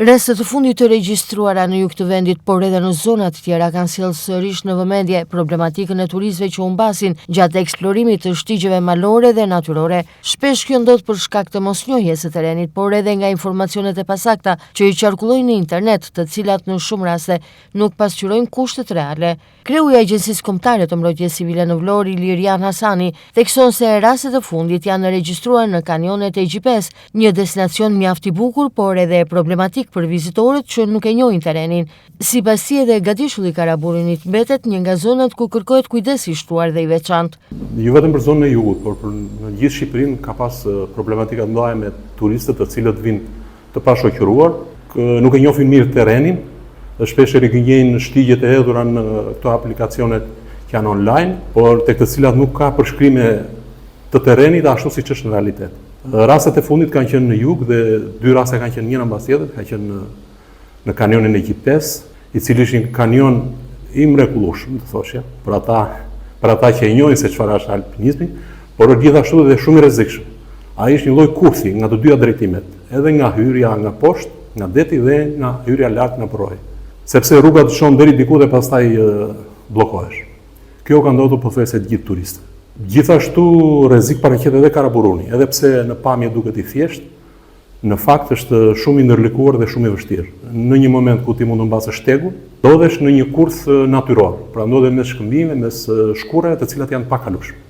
Rastet të fundit të regjistruara në jug të vendit, por edhe në zona të tjera kanë sjellë sërish në vëmendje problematikën e turistëve që humbasin gjatë eksplorimit të shtigjeve malore dhe natyrore. Shpesh kjo ndodh për shkak të mosnjohjes së terrenit, por edhe nga informacionet e pasakta që i qarkullojnë në internet, të cilat në shumë raste nuk pasqyrojnë kushtet reale. Kreu i Agjencisë Kombëtare të Mbrojtjes Civile në Vlorë, Ilirian Hasani, thekson se rastet e fundit janë regjistruar në kanionet e Egjipes, një destinacion mjaft i bukur, por edhe problematik për vizitorët që nuk e njohin terrenin. Sipas tij, edhe Gatishulli i Karaburunit mbetet një nga zonat ku kërkohet kujdes i shtruar dhe i veçantë. Jo vetëm për zonën e jugut, por për në gjithë Shqipërinë ka pas problematika të mëdha me turistët të cilët vinë të pashoqëruar, nuk e njohin mirë terrenin, dhe shpesh gënjejnë shtigjet e hedhura në këto aplikacionet që janë online, por tek të cilat nuk ka përshkrime të terrenit ashtu siç është në realitet. Rastet e fundit kanë qenë në jug dhe dy raste kanë qenë njëra mbas tjetrës, ka qenë në kanionin e Egjiptes, i cili është një kanion i mrekullueshëm, të thoshja, për ata që e njohin se çfarë është alpinizmi, por gjithashtu edhe shumë i rrezikshëm. Ai është një lloj kurthi nga të dyja drejtimet, edhe nga hyrja nga poshtë, nga deti dhe nga hyrja lart nga poroi. Sepse rruga të shon deri diku dhe pastaj bllokohesh. Kjo ka ndodhur pothuajse të gjithë turistëve. Gjithashtu rrezik paraqet edhe Karaburuni, edhe pse në pamje duket i thjeshtë, në fakt është shumë i ndërlikuar dhe shumë i vështirë. Në një moment ku ti mund të mbasësh shtegun, ndodhesh në një kurth natyror, pra ndodhe mes shkëmbimeve, mes shkurrave të cilat janë pakalueshme.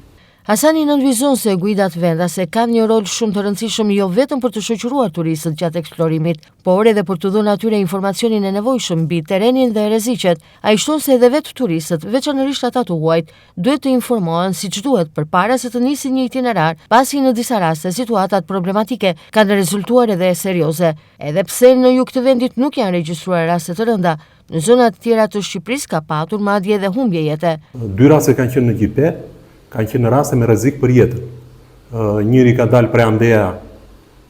Hasani nënvizon se guidat vendase kanë një rol shumë të rëndësishëm jo vetëm për të shoqëruar turistët gjatë eksplorimit, por edhe për të dhënë atyre informacionin e nevojshëm mbi terrenin dhe rreziqet. Ai shton se edhe vetë turistët, veçanërisht ata të huajt, duhet të informohen siç duhet përpara se të nisin një itinerar, pasi në disa raste situatat problematike kanë rezultuar edhe serioze. Edhe pse në jug të vendit nuk janë regjistruar raste të rënda, në zona të tjera të Shqipërisë ka patur madje edhe humbje jete. Dy raste kanë qenë në Gjipe, kanë qenë në raste me rrezik për jetën. Njëri ka dalë prej Andeja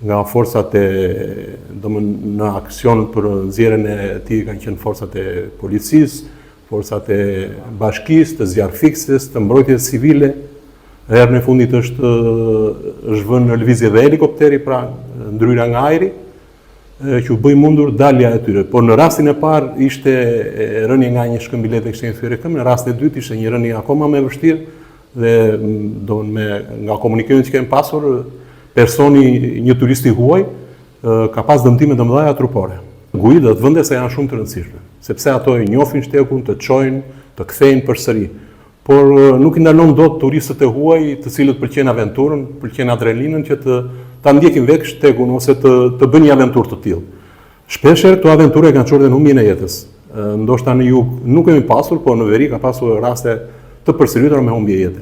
nga forcat në aksion për nxjerrjen e tij kanë qenë forcat e policisë, forcat e bashkisë, të zjarfikses, të mbrojtjes civile. Herën e fundit është vënë në lëvizje dhe helikopteri, pra ndryra nga ajri, që u bëj mundur dalja e tyre. Por në rastin e parë ishte rënje nga një shkëmbilet e kishte një thyrë këmbë, në rastin e dytë ishte një rënje akoma më e vështirë, dhe nga komunikimin që kemi pasur, një turist i huaj ka pas dëmtime të mëdha trupore. Guidat vendese janë shumë të rëndësishme, sepse ato e njohin shtekun, të çojnë, të kthejnë përsëri. Por nuk i ndalon dot turistët e huaj, të cilët pëlqejnë aventurën, pëlqejnë adrenalinën, që ta ndjekin vetë shtekun ose të bëjnë një aventurë të tillë. Shpeshherë këto aventure kanë çuar dhe humbjen e jetës. Ndoshta në jug nuk kemi pasur, por në veri ka pasur raste të përsëritura me humbje jete.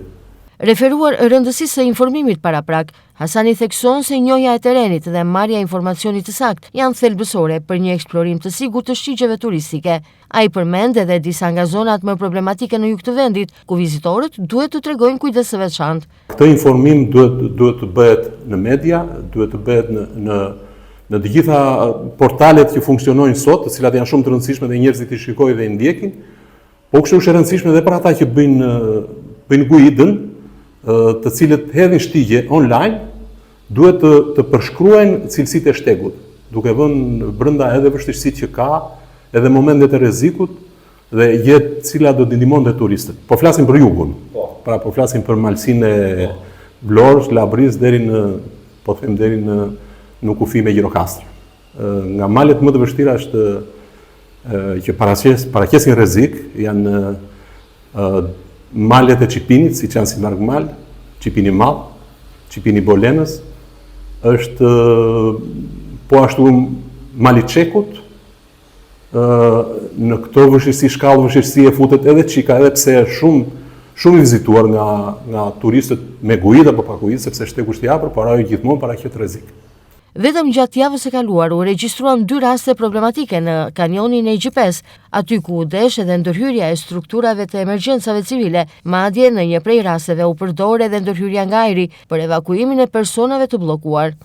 Referuar rëndësisë së informimit paraprak, Hasani thekson se njohja e terrenit dhe marrja e informacionit të saktë janë thelbësore për një eksplorim të sigurt të shqigjeve turistike. Ai përmend edhe disa nga zonat më problematike në jug të vendit, ku vizitorët duhet të tregojnë kujdes të veçantë. Këtë informim duhet të bëhet në media, duhet të bëhet në të gjitha portalet që funksionojnë sot, të cilat janë shumë të rëndësishme dhe njerëzit i shikojnë dhe i ndjekin. Po kështu është e rëndësishme edhe për ata që bëjnë guidën, të cilët hedhin shtigje online, duhet të përshkruajnë cilësitë e shtegut, duke vënë brenda edhe vështirësitë që ka, edhe momentet e rrezikut dhe jetë cila do të ndihmonte turistët. Po flasim për jugun. Pra po flasim për malsinë e Vlorës, Labris deri në kufi me Gjirokastër. Nga malet më të vështira është që paraqesin rrezik janë malet e Çipinit, siç janë si Margmal, Çipini Madh, Çipini Bolenës, është po ashtu Mali Çekut. Në këto shkallë vështirësi e futet edhe Çika, edhe pse është shumë i vizituar nga turistët me guida apo pa guida, sepse shteku është i hapur, por ajo gjithmonë paraqet rrezik. Vetëm gjatë javës së kaluar u regjistruan 2 raste problematike në kanionin e Egjipes, aty ku u desh edhe ndërhyrja e strukturave të emergjencave civile, madje në një prej rasteve u përdor edhe ndërhyrja nga ajri për evakuimin e personave të bllokuar.